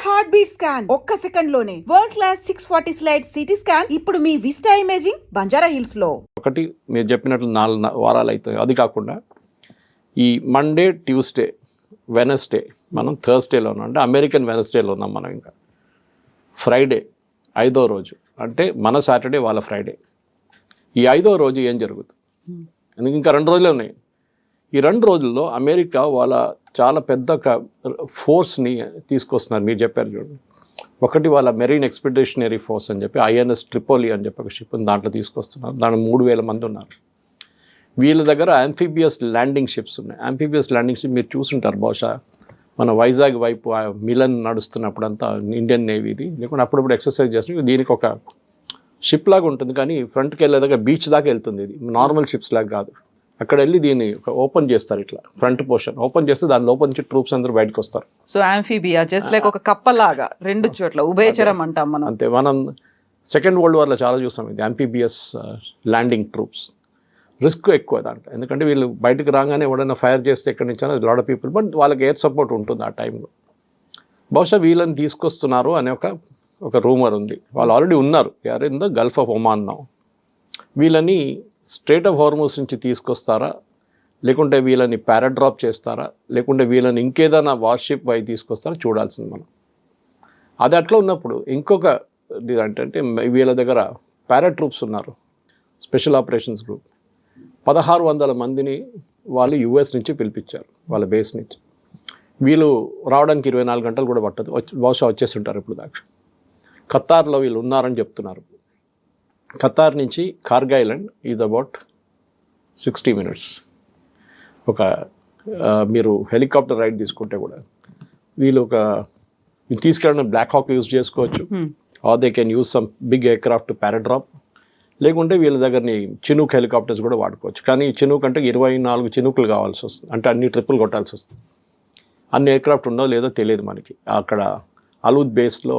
Heart beat scan ఒక్క second లోనే world class 640 slide CT scan ఇప్పుడు మీ విస్టా ఇమేజింగ్ బంజారా హిల్స్ లో. ఒకటి మీరు చెప్పినట్లు 4 వారాలు అవుతాయి. అది కాకుండా ఈ మండే, ట్యూస్డే, వెనస్డే మనం థర్స్డేలో ఉన్నాం, అంటే అమెరికన్ వెనస్డేలో ఉన్నాం మనం. ఇంకా ఫ్రైడే 5వ రోజు, అంటే మన సాటర్డే వాళ్ళ ఫ్రైడే. ఈ 5వ రోజు ఏం జరుగుతుంది? ఎందుకు ఇంకా 2 రోజులే ఉన్నాయి. ఈ 2 రోజుల్లో అమెరికా వాళ్ళ చాలా పెద్ద ఫోర్స్ని తీసుకొస్తున్నారు. మీరు చెప్పారు చూడండి, ఒకటి వాళ్ళ మెరీన్ ఎక్స్పెడిషనరీ ఫోర్స్ అని చెప్పి ఐఎన్ఎస్ ట్రిపోలి అని చెప్పి ఒక షిప్ దాంట్లో తీసుకొస్తున్నారు. దాంట్లో 3000 మంది ఉన్నారు. వీళ్ళ దగ్గర యాంఫీబియస్ ల్యాండింగ్ షిప్స్ ఉన్నాయి. యాంఫీబియస్ ల్యాండింగ్ షిప్ మీరు చూసుంటారు బహుశా, మన వైజాగ్ వైపు మిలన్ నడుస్తున్నప్పుడు అంతా ఇండియన్ నేవీది, లేకుంటే అప్పుడప్పుడు ఎక్సర్సైజ్ చేస్తుంది. దీనికి ఒక షిప్ లాగా ఉంటుంది, కానీ ఫ్రంట్కి వెళ్ళే దగ్గర బీచ్ దాకా వెళ్తుంది. ఇది నార్మల్ షిప్స్ లాగా కాదు. అక్కడ వెళ్ళి దీన్ని ఓపెన్ చేస్తారు, ఇట్లా ఫ్రంట్ పోర్షన్ ఓపెన్ చేస్తే దాని లోపల నుంచి ట్రూప్స్ అందరూ బయటకు వస్తారు. సో యాంఫీబియా జస్ట్ లైక్ ఒక కప్పలాగా 2 చోట్ల ఉభయచరం అంటాం మనం. అంతే. మనం సెకండ్ వరల్డ్ వార్లో చాలా చూస్తాం ఇది యాంఫీబియస్ ల్యాండింగ్ ట్రూప్స్. రిస్క్ ఎక్కువ దాంట్లో, ఎందుకంటే వీళ్ళు బయటకు రాగానే ఎవడైనా ఫైర్ చేస్తే ఎక్కడి నుంచి అయినా లాట్ ఆఫ్ పీపుల్, బట్ వాళ్ళకి ఎయిర్ సపోర్ట్ ఉంటుంది ఆ టైంలో. బహుశా వీళ్ళని తీసుకొస్తున్నారు అనే ఒక రూమర్ ఉంది. వాళ్ళు ఆల్రెడీ ఉన్నారు in the Gulf of Oman now. వీళ్ళని స్ట్రేట్ ఆఫ్ హార్మూజ్ నుంచి తీసుకొస్తారా, లేకుంటే వీళ్ళని పారాడ్రాప్ చేస్తారా, లేకుంటే వీళ్ళని ఇంకేదైనా వార్షిప్ వై తీసుకొస్తారా చూడాల్సింది మనం. అది అట్లా ఉన్నప్పుడు ఇంకొక అంటే వీళ్ళ దగ్గర పారాట్రూప్స్ ఉన్నారు, స్పెషల్ ఆపరేషన్స్ గ్రూప్. 1600 మందిని వాళ్ళు యుఎస్ నుంచి పిలిపించారు, వాళ్ళ బేస్ నుంచి. వీళ్ళు రావడానికి 24 గంటలు కూడా పట్టదు, బహుశా వచ్చేస్తుంటారు ఇప్పుడు దాకా. ఖతార్లో వీళ్ళు ఉన్నారని చెప్తున్నారు. ఖతార్ నుంచి Kharg island is about 60 minutes. మీరు హెలికాప్టర్ రైడ్ తీసుకుంటే కూడా వీళ్ళు తీసుకెళ్ళడం బ్లాక్ హాక్ యూజ్ చేసుకోవచ్చు, or they can use some big aircraft paradrop, లేకుంటే వీళ్ళ దగ్గరని చినూక్ హెలికాప్టర్స్ కూడా వాడుకోవచ్చు. కానీ చినూక్ అంటే 24 చినూకులు కావాల్సి వస్తుంది, అంటే అన్ని ట్రిప్పులు కొట్టాల్సి వస్తుంది. అన్ని ఎయిర్క్రాఫ్ట్ ఉండో లేదో తెలియదు మనకి. అక్కడ అలూద్ బేస్లో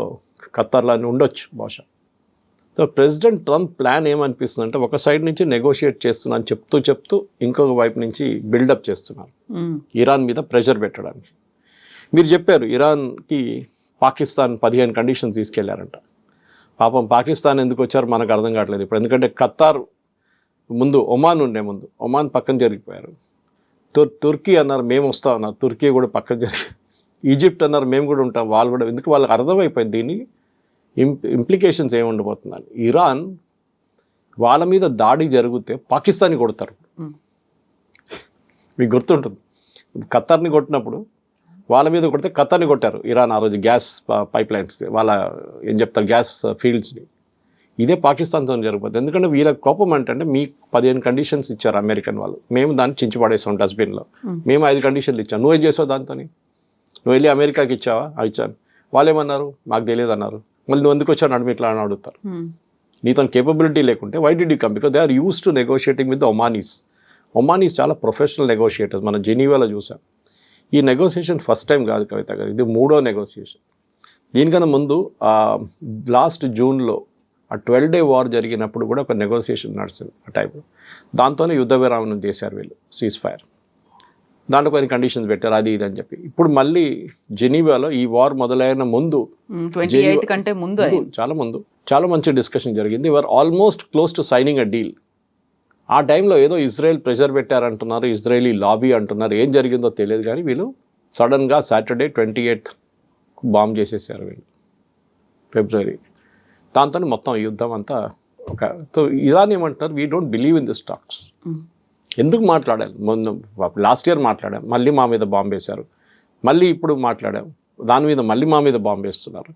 ఖతార్లో అన్నీ ఉండొచ్చు బహుశా. సో ప్రెసిడెంట్ ట్రంప్ ప్లాన్ ఏమనిపిస్తుంది అంటే, ఒక సైడ్ నుంచి నెగోషియేట్ చేస్తున్నాను చెప్తూ ఇంకొక వైపు నుంచి బిల్డప్ చేస్తున్నారు ఇరాన్ మీద ప్రెషర్ పెట్టడానికి. మీరు చెప్పారు ఇరాన్కి పాకిస్తాన్ 15 కండిషన్స్ తీసుకెళ్లారంట. పాపం పాకిస్తాన్ ఎందుకు వచ్చారో మనకు అర్థం కావట్లేదు ఇప్పుడు. ఎందుకంటే ఖతార్ ముందు ఒమాన్ ఉండే, ముందు ఒమాన్ పక్కన జరిగిపోయారు. తుర్కీ అన్నారు మేము వస్తా ఉన్నారు, తుర్కీ కూడా పక్కన జరిగి. ఈజిప్ట్ అన్నారు మేము కూడా ఉంటాం, వాళ్ళు కూడా. ఎందుకు వాళ్ళకి అర్థమైపోయింది దీన్ని ఇంప్లికేషన్స్ ఏమి ఉండబోతున్నాను. ఇరాన్ వాళ్ళ మీద దాడి జరిగితే పాకిస్తాన్ని కొడతారు. మీకు గుర్తుంటుంది, ఖతార్ని కొట్టినప్పుడు వాళ్ళ మీద కొడితే ఖతార్ని కొట్టారు ఇరాన్ ఆ రోజు, గ్యాస్ పైప్ లైన్స్, వాళ్ళ ఏం చెప్తారు గ్యాస్ ఫీల్డ్స్ని. ఇదే పాకిస్తాన్తో జరుగుతుంది. ఎందుకంటే వీళ్ళ కోపం అంటే మీకు 15 కండిషన్స్ ఇచ్చారు అమెరికన్ వాళ్ళు, మేము దాన్ని చించిపడేస్తాం డస్ట్బిన్లో. మేము 5 కండిషన్లు ఇచ్చాం, నువ్వేం చేసావు దాంతో? నువ్వు వెళ్ళి అమెరికాకి ఇచ్చావా? ఇచ్చాను. వాళ్ళు ఏమన్నారు? మాకు తెలియదు అన్నారు. మళ్ళీ నువ్వు ఎందుకు వచ్చావు నడుము ఇట్లా అని అడుగుతారు. నీతో కేపబిలిటీ లేకుంటే why did you come? Because they are used to negotiating with the Omanis. Omanis చాలా ప్రొఫెషనల్ నెగోషియేటర్స్, మనం జెనీవాలో చూసాం. ఈ నెగోషియేషన్ ఫస్ట్ టైం కాదు కవిత గారు, ఇది 3వ నెగోషియేషన్. దీనికన్నా ముందు లాస్ట్ జూన్లో ఆ 12-day వార్ జరిగినప్పుడు కూడా ఒక నెగోషియేషన్ నడిచింది ఆ టైంలో. దాంతోనే యుద్ధ విరామం చేశారు వీళ్ళు, సీజ్ ఫైర్. దాంట్లో కొన్ని కండిషన్స్ పెట్టారు, అది ఇది అని చెప్పి. ఇప్పుడు మళ్ళీ జెనీవాలో ఈ వార్ మొదలైన ముందు, 28 కంటే ముందు, చాలా మంచి డిస్కషన్ జరిగింది. Were almost close to signing a deal. ఆ టైంలో ఏదో ఇజ్రాయెల్ ప్రెషర్ పెట్టారంటున్నారు, ఇజ్రాయలీ లాబీ అంటున్నారు, ఏం జరిగిందో తెలియదు. కానీ వీళ్ళు సడన్గా సాటర్డే 28th బాంబ్ చేసేసారు వీళ్ళు, ఫిబ్రవరి. దాంతో మొత్తం యుద్ధం అంతా సో ఇరాన్ ఏమంటున్నారు, we don't believe in this talks. ఎందుకు మాట్లాడాలి? ముందు లాస్ట్ ఇయర్ మాట్లాడాం, మళ్ళీ మా మీద బాంబు వేశారు, మళ్ళీ ఇప్పుడు మాట్లాడాం దాని మీద, మళ్ళీ మా మీద బాంబు వేస్తున్నారు.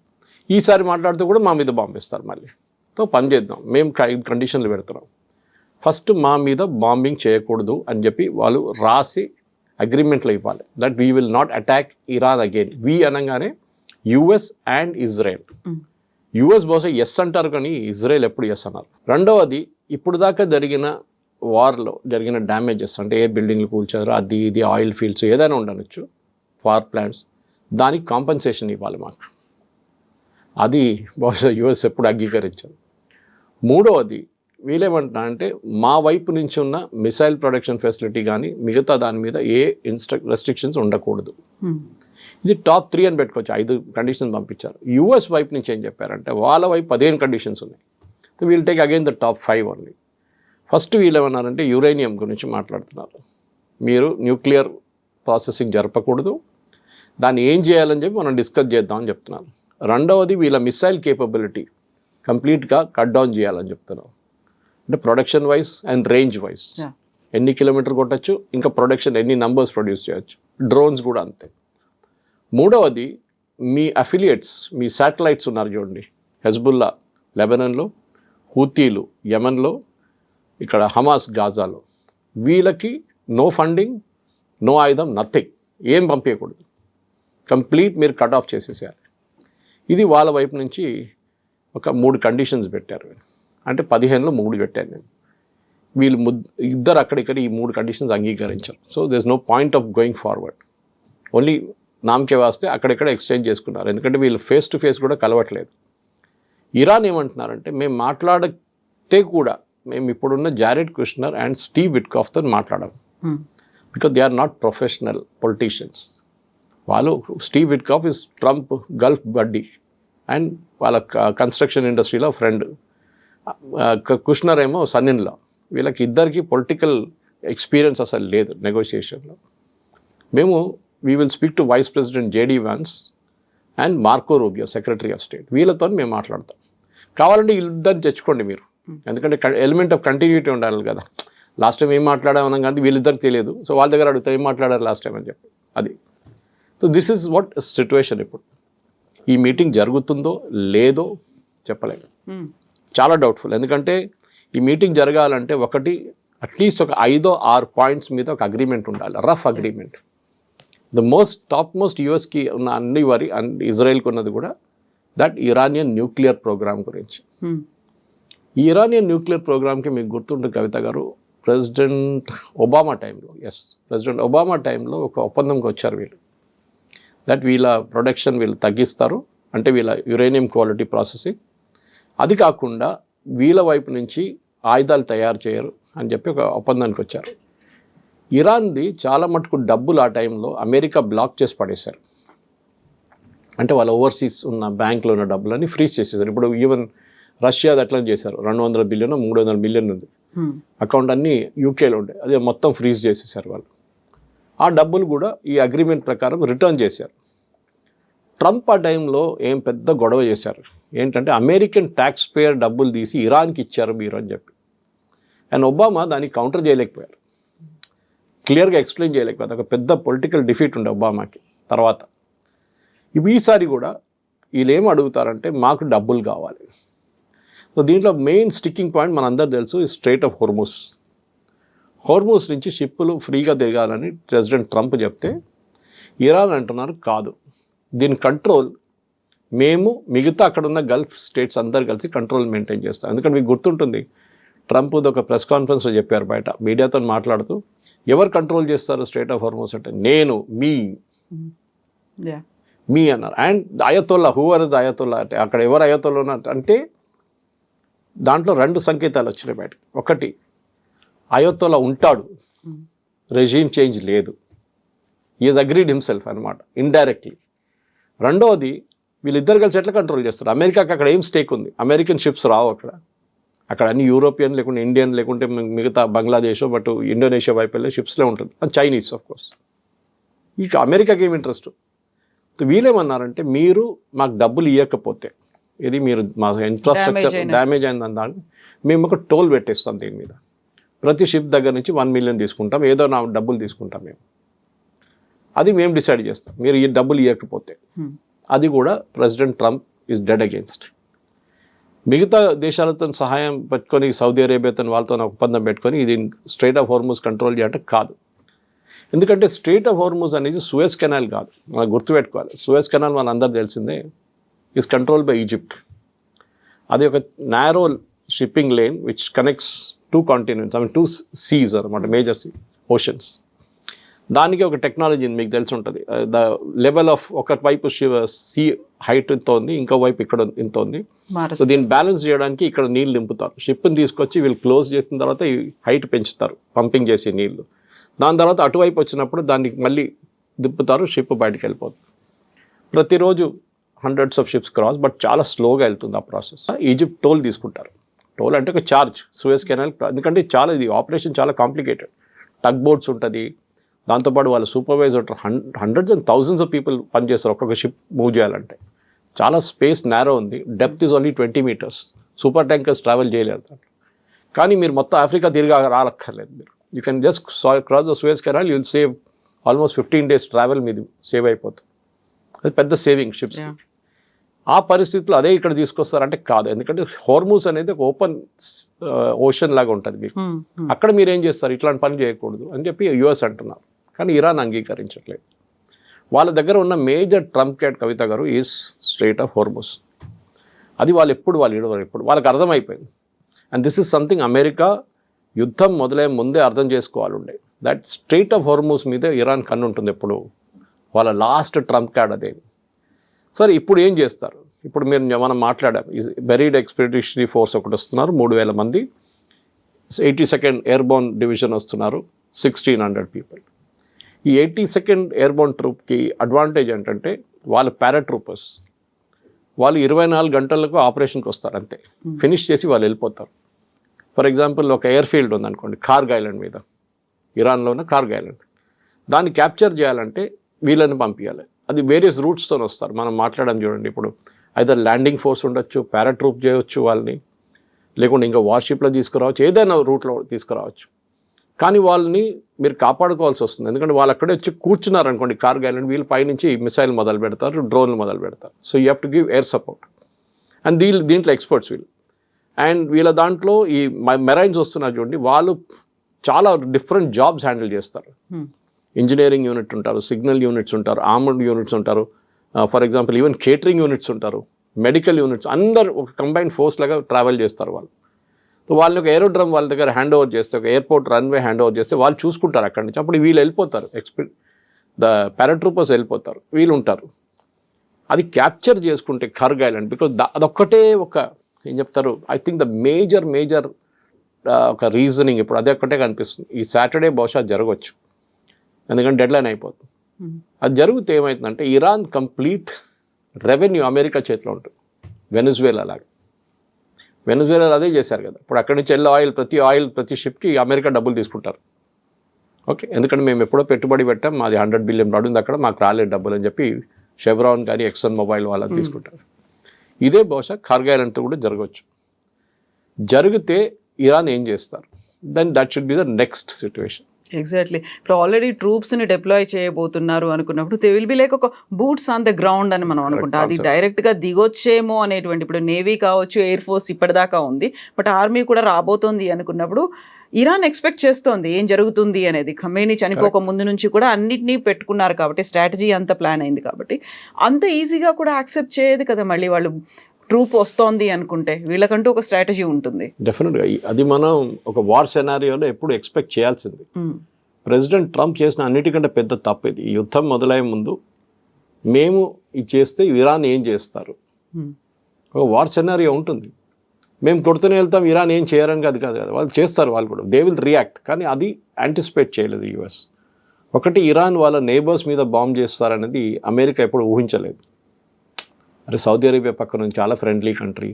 ఈసారి మాట్లాడితే కూడా మా మీద బాంబు వేస్తారు మళ్ళీ. సో పని చేద్దాం, మేము 5 కండిషన్లు పెడుతున్నాం. ఫస్ట్ మా మీద బాంబింగ్ చేయకూడదు అని చెప్పి వాళ్ళు రాసి అగ్రిమెంట్లో ఇవ్వాలి, that we will not attack Iran again. We అనగానే యుఎస్ అండ్ ఇజ్రాయెల్. యుఎస్ బహుశా ఎస్ అంటారు, కానీ ఇజ్రాయెల్ ఎప్పుడు ఎస్ అన్నారు. రెండవది, ఇప్పుడు దాకా జరిగిన వార్లో జరిగిన డ్యామేజెస్, అంటే ఏ బిల్డింగ్లు కూల్చారు, అది ఇది ఆయిల్ ఫీల్డ్స్ ఏదైనా ఉండవచ్చు, పవర్ ప్లాంట్స్, దానికి కాంపెన్సేషన్ ఇవ్వాలి మాకు. అది బహుశా యుఎస్ ఎప్పుడు అంగీకరించారు. మూడవది, వీళ్ళేమంటున్నారంటే మా వైపు నుంచి ఉన్న మిసైల్ ప్రొడక్షన్ ఫెసిలిటీ కానీ మిగతా దాని మీద ఏ రెస్ట్రిక్షన్స్ ఉండకూడదు. ఇది టాప్ 3 అని పెట్టుకోవచ్చు, 5 కండిషన్స్ పంపించారు. యూఎస్ వైపు నుంచి ఏం చెప్పారంటే వాళ్ళ వైపు 15 కండిషన్స్ ఉన్నాయి. So we'll take again the top 5 only. First వీళ్ళు ఏమన్నారంటే యురేనియం గురించి మాట్లాడుతున్నారు. మీరు న్యూక్లియర్ ప్రాసెసింగ్ జరపకూడదు, దాన్ని ఏం చేయాలని చెప్పి మనం డిస్కస్ చేద్దామని చెప్తున్నారు. రెండవది వీళ్ళ మిసైల్ కేపబిలిటీ కంప్లీట్గా కట్ డౌన్ చేయాలని చెప్తున్నారు. అంటే production wise and range wise ఎన్ని కిలోమీటర్ కొట్టచ్చు, ఇంకా ప్రొడక్షన్ ఎన్ని నంబర్స్ ప్రొడ్యూస్ చేయొచ్చు, డ్రోన్స్ కూడా అంతే. మూడవది మీ అఫిలియేట్స్, మీ శాటిలైట్స్ ఉన్నారు చూడండి, హెజ్బుల్లా లెబనన్లో, హూతీలు యమన్లో, ఇక్కడ హమాస్ గాజాలో, వీళ్ళకి నో ఫండింగ్, నో ఆయుధం, నథింగ్, ఏం పంపించకూడదు, కంప్లీట్ మీరు కట్ ఆఫ్ చేసేసేయాలి. ఇది వాళ్ళ వైపు నుంచి ఒక 3 కండిషన్స్ పెట్టారు. అంటే 15లో 3 పెట్టాను నేను. వీళ్ళు ఇద్దరు అక్కడిక్కడ ఈ 3 కండిషన్స్ అంగీకరించారు. So there is no point of going forward, only నామకే వాస్తే అక్కడెక్కడ ఎక్స్చేంజ్ చేసుకున్నారు. ఎందుకంటే వీళ్ళు ఫేస్ టు ఫేస్ కూడా కలవట్లేదు. ఇరాన్ ఏమంటున్నారంటే మేము మాట్లాడితే కూడా మేము ఇప్పుడున్న జారెడ్ కుష్నర్ అండ్ స్టీవ్ విట్కాఫ్తో మాట్లాడాం, because they are not professional politicians. వాళ్ళు Steve Witkoff is Trump Gulf buddy and వాళ్ళ కన్స్ట్రక్షన్ ఇండస్ట్రీలో ఫ్రెండ్, కుష్నర్ ఏమో సన్ ఇన్ లా. వీళ్ళకి ఇద్దరికి పొలిటికల్ ఎక్స్పీరియన్స్ అసలు లేదు నెగోషియేషన్లో. మేము we will speak to vice president JD Vance and Marco Rubio secretary of state, వీళ్ళతో మేము మాట్లాడతాం. కావాలంటే వీళ్ళిద్దరిని తెచ్చుకోండి మీరు, ఎందుకంటే ఎలిమెంట్ ఆఫ్ కంటిన్యూటీ ఉండాలి కదా. లాస్ట్ టైం ఏం మాట్లాడామన్నాం కానీ వీళ్ళిద్దరికి తెలియదు, సో వాళ్ళ దగ్గర అడుగుతా ఏం మాట్లాడారు లాస్ట్ టైం అని చెప్పి. అది so this is what situation. ఇప్పుడు ఈ మీటింగ్ జరుగుతుందో లేదో చెప్పలేము, చాలా డౌట్ఫుల్. ఎందుకంటే ఈ మీటింగ్ జరగాలంటే ఒకటి అట్లీస్ట్ ఒక 5-6 పాయింట్స్ మీద ఒక అగ్రిమెంట్ ఉండాలి, rough agreement. The top most యూఎస్కి ఉన్న అన్ని వారి ఇజ్రాయెల్కి ఉన్నది కూడా దట్ ఇరానియన్ న్యూక్లియర్ ప్రోగ్రామ్ గురించి. ఈ ఇరానియన్ న్యూక్లియర్ ప్రోగ్రామ్కి మీకు గుర్తుంటుంది కవిత గారు, ప్రెసిడెంట్ ఒబామా టైంలో ఒక ఒప్పందంకి వచ్చారు వీళ్ళు, దట్ వీళ్ళ ప్రొడక్షన్ వీళ్ళు తగ్గిస్తారు, అంటే వీళ్ళ యురేనియం క్వాలిటీ ప్రాసెసింగ్. అది కాకుండా వీళ్ళ వైపు నుంచి ఆయుధాలు తయారు చేయరు అని చెప్పి ఒక ఒప్పందానికి వచ్చారు. ఇరాన్ది చాలా మటుకు డబ్బులు ఆ టైంలో అమెరికా బ్లాక్ చేసి పడేశారు. అంటే వాళ్ళ ఓవర్సీస్ ఉన్న బ్యాంక్లో ఉన్న డబ్బులని ఫ్రీజ్ చేసేసారు. ఇప్పుడు ఈవెన్ రష్యాది అట్లా చేశారు, 200 బిలియన్ 300 బిలియన్ ఉంది అకౌంట్, అన్నీ యూకేలో ఉండే, అదే మొత్తం ఫ్రీజ్ చేసేసారు వాళ్ళు. ఆ డబ్బులు కూడా ఈ అగ్రిమెంట్ ప్రకారం రిటర్న్ చేశారు. ట్రంప్ ఆ టైంలో ఏం పెద్ద గొడవ చేశారు, ఏంటంటే అమెరికన్ ట్యాక్స్ పేయర్ డబ్బులు తీసి ఇరాన్కి ఇచ్చారు మీరు అని చెప్పి. అండ్ ఒబామా దానికి కౌంటర్ చేయలేకపోయారు, క్లియర్గా ఎక్స్ప్లెయిన్ చేయలేకపోయారు. ఒక పెద్ద పొలిటికల్ డిఫీట్ ఉండే ఒబామాకి. తర్వాత ఈసారి కూడా వీళ్ళు ఏం అడుగుతారంటే మాకు డబ్బులు కావాలి. సో దీంట్లో మెయిన్ స్టిక్కింగ్ పాయింట్ మనందరూ తెలుసు, స్ట్రైట్ ఆఫ్ హోర్మూస్ నుంచి షిప్పులు ఫ్రీగా దిగాలని ప్రెసిడెంట్ ట్రంప్ చెప్తే ఇరాన్ అంటున్నారు కాదు, దీని కంట్రోల్ మేము మిగతా అక్కడ ఉన్న గల్ఫ్ స్టేట్స్ అందరు కలిసి కంట్రోల్ మెయింటైన్ చేస్తాం. ఎందుకంటే మీకు గుర్తుంటుంది, ట్రంప్ ఒక ప్రెస్ కాన్ఫరెన్స్లో చెప్పారు బయట మీడియాతో మాట్లాడుతూ, ఎవరు కంట్రోల్ చేస్తారు స్ట్రైట్ ఆఫ్ హోర్మూస్ అంటే నేను, మీ అన్నారు. And Ayatollah, whoever is Ayatollah అంటే అక్కడ ఎవరు అయతోల్లా ఉన్నారు అంటే దాంట్లో 2 సంకేతాలు వచ్చినాయి బయటకు. ఒకటి, అయతోల్లా ఉంటాడు, రెజీమ్ చేంజ్ లేదు, ఈజ్ అగ్రీడ్ హిమ్సెల్ఫ్ అనమాట ఇండైరెక్ట్లీ. రెండవది, వీళ్ళిద్దరు కలిసి ఎట్లా కంట్రోల్ చేస్తారు, అమెరికాకి అక్కడ ఏం స్టేక్ ఉంది, అమెరికన్ షిప్స్ రావు అక్కడ అన్ని యూరోపియన్ లేకుంటే ఇండియన్ లేకుంటే మిగతా బంగ్లాదేశ్ బట్ ఇండోనేషియా వైపు వెళ్ళే షిప్స్లే ఉంటుంది, అది చైనీస్ ఆఫ్ కోర్స్. ఇక అమెరికాకి ఏమి ఇంట్రెస్ట్. వీళ్ళేమన్నారంటే మీరు మాకు డబ్బులు ఇవ్వకపోతే, ఇది మీరు మా ఇన్ఫ్రాస్ట్రక్చర్ డ్యామేజ్ అయిందని దాన్ని మేము ఒక టోల్ పెట్టేస్తాం, దీని మీద ప్రతి షిప్ దగ్గర నుంచి 1 మిలియన్ తీసుకుంటాం, ఏదో నా డబ్బులు తీసుకుంటాం మేము, అది మేము డిసైడ్ చేస్తాం మీరు ఈ డబ్బులు ఇవ్వకపోతే. అది కూడా president Trump is dead against. మిగతా దేశాలతో సహాయం పెట్టుకొని సౌదీ అరేబియాతో వాళ్ళతో ఒప్పందం పెట్టుకొని ఇది స్ట్రైట్ ఆఫ్ హోర్మూజ్ కంట్రోల్ చేయాలంటే కాదు. ఎందుకంటే స్ట్రైట్ ఆఫ్ హోర్మూజ్ అనేది సూయజ్ కెనాల్ కాదు, మనకు గుర్తుపెట్టుకోవాలి. సూయజ్ కెనాల్ మన అందరు తెలిసిందే, ఈజ్ కంట్రోల్ బై ఈజిప్ట్. అది ఒక narrow shipping lane which connects 2 continents, 2 seas అనమాట, మేజర్ ఓషన్స్. దానికి ఒక టెక్నాలజీ మీకు తెలిసి ఉంటుంది, ద లెవెల్ ఆఫ్ ఒక వైపు సీ హైట్ ఇంత ఉంది, ఇంకో వైపు ఇక్కడ ఇంత ఉంది. సో దీన్ని బ్యాలెన్స్ చేయడానికి ఇక్కడ నీళ్ళు నింపుతారు, షిప్ని తీసుకొచ్చి వీళ్ళు క్లోజ్ చేసిన తర్వాత ఈ హైట్ పెంచుతారు పంపింగ్ చేసే నీళ్ళు. దాని తర్వాత అటువైపు వచ్చినప్పుడు దానికి మళ్ళీ దింపుతారు, షిప్ బయటకు వెళ్ళిపోతుంది. ప్రతిరోజు hundreds of ships cross, but చాలా స్లోగా వెళ్తుంది ఆ ప్రాసెస్. ఈజిప్ట్ టోల్ తీసుకుంటారు. టోల్ అంటే ఒక ఛార్జ్, సూయజ్ కెనాల్, ఎందుకంటే చాలా ఇది ఆపరేషన్ చాలా కాంప్లికేటెడ్. టగ్ బోట్స్ ఉంటుంది, దాంతోపాటు వాళ్ళ supervisor hundreds and thousands of people పనిచేస్తారు ఒక్కొక్క షిప్ మూవ్ చేయాలంటే. చాలా స్పేస్ నేరో ఉంది, depth is only 20 meters. Super tankers travel చేయలేరు దాంట్లో. కానీ మీరు మొత్తం ఆఫ్రికా తిరిగి రాలక్కర్లేదు. మీరు you can just cross the Suez canal, you will save almost 15 days travel మీది సేవ్ అయిపోతుంది. అది పెద్ద సేవింగ్ షిప్స్. ఆ పరిస్థితుల్లో అదే ఇక్కడ తీసుకొస్తారంటే కాదు, ఎందుకంటే హోర్మూస్ అనేది ఒక ఓపెన్ ఓషన్ లాగా ఉంటుంది మీకు. అక్కడ మీరు ఏం చేస్తారు, ఇట్లాంటి పని చేయకూడదు అని చెప్పి యుఎస్ అంటున్నారు. కానీ ఇరాన్ అంగీకరించట్లేదు. వాళ్ళ దగ్గర ఉన్న మేజర్ ట్రంప్ కార్డ్ కవిత గారు ఈజ్ స్ట్రెయిట్ ఆఫ్ హోర్మూస్. అది వాళ్ళు ఇడవరు, వాళ్ళకి అర్థమైపోయింది. And this is something America యుద్ధం మొదలయ్యే ముందే అర్థం చేసుకోవాలి ఉండే. దట్ స్ట్రెయిట్ ఆఫ్ హోర్మూస్ మీదే ఇరాన్ కన్ను ఉంటుంది ఎప్పుడు. వాళ్ళ లాస్ట్ ట్రంప్ కార్డ్ అదే. సరే ఇప్పుడు ఏం చేస్తారు? ఇప్పుడు మనం మాట్లాడాం, బెరీడ్ ఎక్స్పెడిషనరీ ఫోర్స్ ఒకటి వస్తున్నారు, 3,000 మంది. 82nd ఎయిర్బోర్న్ డివిజన్ వస్తున్నారు, 1,600 people. ఈ 82nd ఎయిర్బోర్న్ ట్రూప్కి అడ్వాంటేజ్ ఏంటంటే వాళ్ళు పారాట్రూపర్స్. వాళ్ళు 24 గంటలకు ఆపరేషన్కి వస్తారు అంతే, ఫినిష్ చేసి వాళ్ళు వెళ్ళిపోతారు. ఫర్ ఎగ్జాంపుల్ ఒక ఎయిర్ ఫీల్డ్ ఉందనుకోండి కార్గ్ ఐలాండ్ మీద, ఇరాన్లో ఉన్న కార్గ్ ఐలాండ్, దాన్ని క్యాప్చర్ చేయాలంటే వీళ్ళని పంపించాలి. అది వేరియస్ రూట్స్తో వస్తారు. మనం మాట్లాడడం చూడండి, ఇప్పుడు ఐదర్ ల్యాండింగ్ ఫోర్స్ ఉండొచ్చు, పారాట్రూప్ చేయవచ్చు వాళ్ళని, లేకుంటే ఇంకా వార్షిప్లో తీసుకురావచ్చు, ఏదైనా రూట్లో తీసుకురావచ్చు. కానీ వాళ్ళని మీరు కాపాడుకోవాల్సి వస్తుంది, ఎందుకంటే వాళ్ళు అక్కడే వచ్చి కూర్చున్నారు అనుకోండి కార్గ్ ఐలాండ్, వీళ్ళు పైనుంచి మిసైల్ మొదలు పెడతారు, డ్రోన్లు మొదలు పెడతారు. So you have to give air support. And దీంట్లో ఎక్స్పర్ట్స్ వీళ్ళు. అండ్ వీళ్ళ దాంట్లో ఈ మెరైన్స్ వస్తున్నారు చూడండి, వాళ్ళు చాలా డిఫరెంట్ జాబ్స్ హ్యాండిల్ చేస్తారు. ఇంజనీరింగ్ యూనిట్ ఉంటారు, సిగ్నల్ యూనిట్స్ ఉంటారు, ఆర్మర్డ్ యూనిట్స్ ఉంటారు, for example even catering units ఉంటారు, మెడికల్ యూనిట్స్, అందరు ఒక కంబైన్డ్ ఫోర్స్ లాగా ట్రావెల్ చేస్తారు వాళ్ళు. వాళ్ళని ఒక ఏరోడ్రమ్ వాళ్ళ దగ్గర హ్యాండ్ ఓవర్ చేస్తే, ఒక ఎయిర్పోర్ట్ రన్వే హ్యాండ్ ఓవర్ చేస్తే వాళ్ళు చూసుకుంటారు అక్కడి నుంచి. అప్పుడు వీళ్ళు వెళ్ళిపోతారు, ద పారాట్రూపర్స్ వెళ్ళిపోతారు, వీళ్ళు ఉంటారు. అది క్యాప్చర్ చేసుకుంటే కార్గ్ ఐలాండ్, బికాజ్ అదొక్కటే ఒక ఏం చెప్తారు, ఐ థింక్ ద మేజర్ ఒక రీజనింగ్ ఇప్పుడు అదే ఒక్కటే కనిపిస్తుంది. ఈ సాటర్డే బహుశా జరగవచ్చు, ఎందుకంటే డెడ్లైన్ అయిపోతుంది. అది జరిగితే ఏమవుతుందంటే ఇరాన్ కంప్లీట్ రెవెన్యూ అమెరికా చేతిలో ఉంటుంది. వెనజువేలా లాగా, వెనజువేలా అదే చేశారు కదా. ఇప్పుడు అక్కడి నుంచి ప్రతి షిప్కి అమెరికా డబ్బులు తీసుకుంటారు. ఓకే, ఎందుకంటే మేము ఎప్పుడో పెట్టుబడి పెట్టాం, మాది $100 billion ఉంది అక్కడ, మాకు రాలేదు డబ్బులు అని చెప్పి షెవ్రాన్ కానీ ఎక్సన్ మొబైల్ వాళ్ళని తీసుకుంటారు. ఇదే బహుశా కార్గ్ ఐలాండ్తో కూడా జరగవచ్చు. జరిగితే ఇరాన్ ఏం చేస్తారు, then that should be the next situation. Exactly. ఇప్పుడు ఆల్రెడీ ట్రూప్స్ని డిప్లాయ్ చేయబోతున్నారు అనుకున్నప్పుడు దే విల్ బి లైక్ ఒక బూట్స్ ఆన్ ద గ్రౌండ్ అని మనం అనుకుంటాం. అది డైరెక్ట్గా దిగొచ్చేమో అనేటువంటి, ఇప్పుడు నేవీ కావచ్చు, ఎయిర్ ఫోర్స్ ఇప్పటిదాకా ఉంది, బట్ ఆర్మీ కూడా రాబోతోంది అనుకున్నప్పుడు ఇరాన్ ఎక్స్పెక్ట్ చేస్తోంది ఏం జరుగుతుంది అనేది. ఖమేనీ చనిపోక ముందు నుంచి కూడా అన్నిటినీ పెట్టుకున్నారు కాబట్టి, స్ట్రాటజీ అంత ప్లాన్ అయింది కాబట్టి అంత ఈజీగా కూడా యాక్సెప్ట్ చేయదు కదా. మళ్ళీ వాళ్ళు ట్రూప్ వస్తోంది అనుకుంటే వీళ్ళకంటూ ఒక స్ట్రాటజీ ఉంటుంది. డెఫినెట్గా అది మనం ఒక వార్ సెనారియోలో ఎప్పుడు ఎక్స్పెక్ట్ చేయాల్సింది. ప్రెసిడెంట్ ట్రంప్ చేసిన అన్నిటికంటే పెద్ద తప్పు ఇది. ఈ యుద్ధం మొదలయ్యే ముందు మేము ఇది చేస్తే ఇరాన్ ఏం చేస్తారు, ఒక వార్ సెనారియో ఉంటుంది. మేము కొడుతూనే వెళ్తాం, ఇరాన్ ఏం చేయరని కాదు కదా, వాళ్ళు చేస్తారు, వాళ్ళు కూడా దే విల్ రియాక్ట్. కానీ అది యాంటిసిపేట్ చేయలేదు యుఎస్. ఒకటి, ఇరాన్ వాళ్ళ నేబర్స్ మీద బాంబ్ చేస్తారనేది అమెరికా ఎప్పుడు ఊహించలేదు. అరే సౌదీ అరేబియా పక్కన ఉంది, చాలా ఫ్రెండ్లీ కంట్రీ,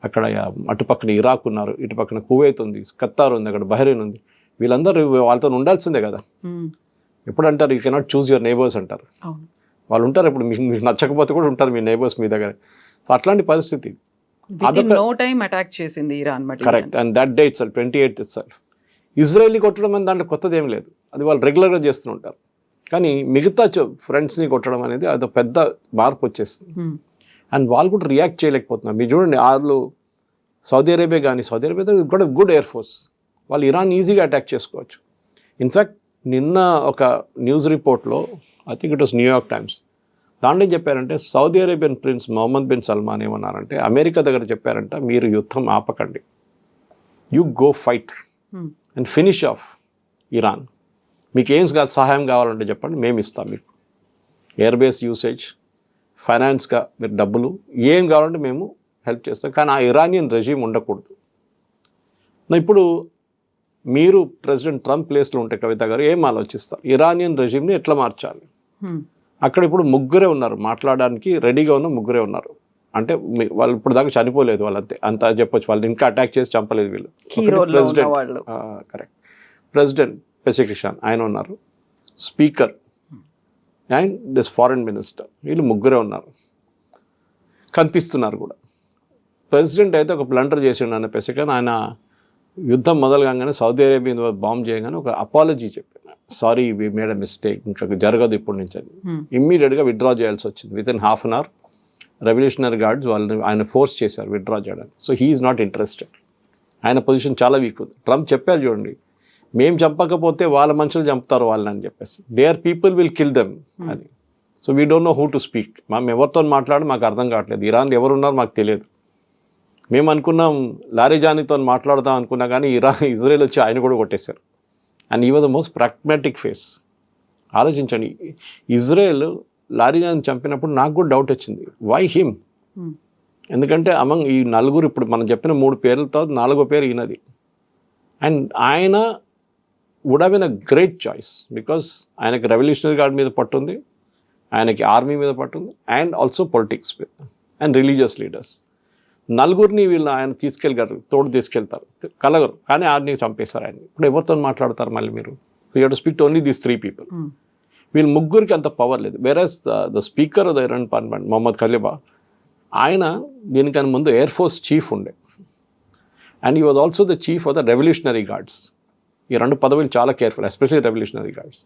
అక్కడ అటుపక్కన ఇరాక్ ఉన్నారు, ఇటు పక్కన కువైత్ ఉంది, ఖతార్ ఉంది, అక్కడ బహ్రెయిన్ ఉంది, వీళ్ళందరూ వాళ్ళతో ఉండాల్సిందే కదా. ఎప్పుడు అంటారు you cannot choose your neighbours అంటారు. వాళ్ళు ఉంటారు, ఇప్పుడు మీకు నచ్చకపోతే కూడా ఉంటారు మీ నేబర్స్ మీ దగ్గర. సో అట్లాంటి పరిస్థితి. అటాక్ చేసింది Iran. Correct. And that day itself 28th itself ఇజ్రాయెల్ని కొట్టడం అని దాంట్లో కొత్తది ఏం లేదు, అది వాళ్ళు రెగ్యులర్గా చేస్తూ ఉంటారు. కానీ మిగతా ఫ్రెండ్స్ని కొట్టడం అనేది అది పెద్ద మార్పు వచ్చేస్తుంది. అండ్ వాళ్ళు కూడా రియాక్ట్ చేయలేకపోతున్నారు. మీరు చూడండి, వాళ్ళు సౌదీ అరేబియా కానీ, సౌదీ అరేబియా కూడా గుడ్ ఎయిర్ ఫోర్స్, వాళ్ళు ఇరాన్ ఈజీగా అటాక్ చేసుకోవచ్చు. ఇన్ఫ్యాక్ట్ నిన్న ఒక న్యూస్ రిపోర్ట్లో, I think it was New York Times, దాంట్లో ఏం చెప్పారంటే Saudi Arabian prince Mohammed bin Salman ఏమన్నారంటే అమెరికా దగ్గర చెప్పారంట, మీరు యుద్ధం ఆపకండి, you go fight and finish off Iran. మీకు ఏం సహాయం కావాలంటే చెప్పండి, మేము ఇస్తాం మీకు ఎయిర్ బేస్ యూసేజ్, ఫైనాన్స్గా మీరు డబ్బులు ఏం కావాలంటే మేము హెల్ప్ చేస్తాం, కానీ ఆ ఇరానియన్ రెజీమ్ ఉండకూడదు. ఇప్పుడు మీరు ప్రెసిడెంట్ ట్రంప్ ప్లేస్లో ఉంటే కవిత గారు ఏం ఆలోచిస్తారు, ఇరానియన్ రెజీమ్ని ఎట్లా మార్చాలి? అక్కడ ఇప్పుడు ముగ్గురే ఉన్నారు మాట్లాడడానికి రెడీగా ఉన్న ముగ్గురే ఉన్నారు. అంటే వాళ్ళు ఇప్పుడు దాకా చనిపోలేదు వాళ్ళంతే, అంతా చెప్పొచ్చు. వాళ్ళు ఇంకా అటాక్ చేసి చంపలేదు వీళ్ళు. ప్రెసిడెంట్ కరెక్ట్, ప్రెసిడెంట్ పెసికిషాన్ ఆయన ఉన్నారు, speaker and this foreign minister, వీళ్ళు ముగ్గురే ఉన్నారు, కనిపిస్తున్నారు కూడా. ప్రెసిడెంట్ అయితే ఒక బ్లండర్ చేసిండు ఆయన పెసికిషాన్. ఆయన యుద్ధం మొదలు కాగానే సౌదీ అరేబియా మీద బాంబ్ చేయగానే ఒక అపాలజీ చెప్పాను, sorry we made a mistake, ఇంకా జరగదు ఇప్పుడు నుంచి అని. ఇమ్మీడియట్గా విత్డ్రా చేయాల్సి వచ్చింది. Within half an hour revolutionary guards వాళ్ళని ఆయన ఫోర్స్ చేశారు విత్డ్రా చేయడానికి. So he is not interested. ఆయన పొజిషన్ చాలా వీక్ ఉంది. ట్రంప్ చెప్పారు చూడండి, మేము చంపకపోతే వాళ్ళ మనుషులు చంపుతారు వాళ్ళని అని చెప్పేసి, they are people will kill them అని. So we don't know who to speak. మేము ఎవరితో మాట్లాడి మాకు అర్థం కావట్లేదు, ఇరాన్ ఎవరున్నారో మాకు తెలియదు. మేము అనుకున్నాం లారిజానీతో మాట్లాడదాం అనుకున్నా కానీ ఇజ్రాయెల్ వచ్చి ఆయన కూడా కొట్టేశారు. And he was the most pragmatic face. ఆలోచించండి, ఇజ్రాయెల్ లారిజాని చంపినప్పుడు నాకు కూడా డౌట్ వచ్చింది, వై హిమ్? ఎందుకంటే అమంగ్ ఈ నలుగురు, ఇప్పుడు మనం చెప్పిన 3 పేర్లతో 4వ పేరు ఈయనది. అండ్ ఆయన would have been a great choice, because ఆయనకి రెవల్యూషనరీ గార్డ్ మీద పట్టుంది, ఆయనకి ఆర్మీ మీద పట్టుంది, అండ్ ఆల్సో పొలిటిక్స్ మీద అండ్ రిలీజియస్ లీడర్స్. నలుగురిని వీళ్ళు ఆయన తోడు తీసుకెళ్తారు, కలగరు, కానీ ఆర్ని చంపేశారు ఆయన. ఇప్పుడు ఎవరితో మాట్లాడతారు మళ్ళీ మీరు? You have to speak to only these 3 people. వీళ్ళు ముగ్గురికి అంత పవర్ లేదు. Whereas the speaker of the Iran parliament Mohammed Khalifa, ఆయన దీనికన్నా ముందు ఎయిర్ ఫోర్స్ చీఫ్ ఉండే, and he was also the chief of the revolutionary guards. ఈ 2 పదవులు చాలా careful, especially revolutionary guards.